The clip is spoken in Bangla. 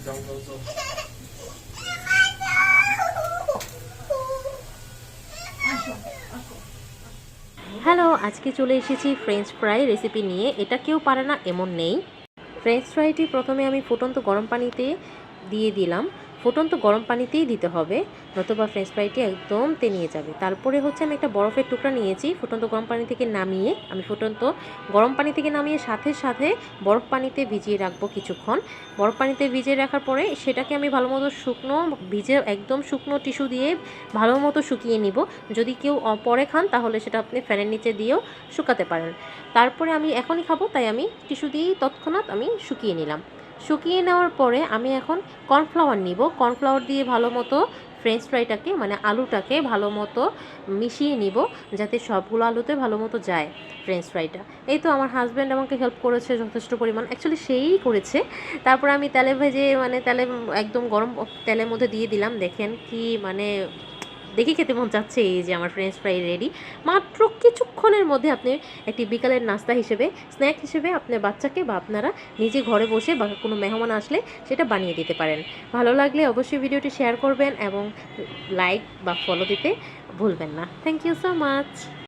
যাও যাও যাও। হ্যালো, আজকে চলে এসেছি ফ্রেঞ্চ ফ্রাই রেসিপি নিয়ে। এটা কেউ পারে না এমন নেই। ফ্রেঞ্চ ফ্রাইটি প্রথমে আমি ফুটন্ত গরম পানিতে দিয়ে দিলাম। ফুটন্ত গরম পানিতেই দিতে হবে, নতুবা ফ্রেঞ্চ ফ্রাইটি একদম তেনিয়ে যাবে। তারপরে হচ্ছে আমি একটা বরফের টুকরা নিয়েছি, ফুটন্ত গরম পানি থেকে নামিয়ে আমি ফুটন্ত গরম পানি থেকে নামিয়ে সাথে সাথে বরফ পানিতে ভিজিয়ে রাখবো কিছুক্ষণ। বরফ পানিতে ভিজিয়ে রাখার পরে সেটাকে আমি ভালো মতো ভিজে একদম শুকনো টিস্যু দিয়ে ভালো মতো শুকিয়ে নিব। যদি কেউ পরে খান তাহলে সেটা আপনি ফ্যানের নিচে দিয়েও শুকাতে পারেন। তারপরে আমি এখনই খাবো তাই আমি টিস্যু দিয়েই তৎক্ষণাৎ আমি শুকিয়ে নিলাম। শুকিয়ে নেওয়ার পরে আমি এখন কর্নফ্লাওয়ার নিব। কর্নফ্লাওয়ার দিয়ে ভালো মতো ফ্রেঞ্চ ফ্রাইটাকে মানে আলুটাকে ভালো মতো মিশিয়ে নিব, যাতে সবগুলো আলুতে ভালো মতো যায় ফ্রেঞ্চ ফ্রাইটা। এই তো আমার হাজব্যান্ড আমাকে হেল্প করেছে যথেষ্ট পরিমাণ, অ্যাকচুয়ালি সেই করেছে। তারপর আমি তেলে ভেজে মানে তেলে একদম গরম তেলের মধ্যে দিয়ে দিলাম। দেখেন কি মানে দেখে খেতে মন চাচ্ছে। এই যে আমার ফ্রেঞ্চ ফ্রাই রেডি। মাত্র কিছুক্ষণের মধ্যে আপনি একটি বিকালের নাস্তা হিসেবে, স্ন্যাক হিসেবে আপনার বাচ্চাকে বা আপনারা নিজে ঘরে বসে বা কোনো মেহমান আসলে সেটা বানিয়ে দিতে পারেন। ভালো লাগলে অবশ্যই ভিডিওটি শেয়ার করবেন এবং লাইক বা ফলো দিতে ভুলবেন না। Thank you so much.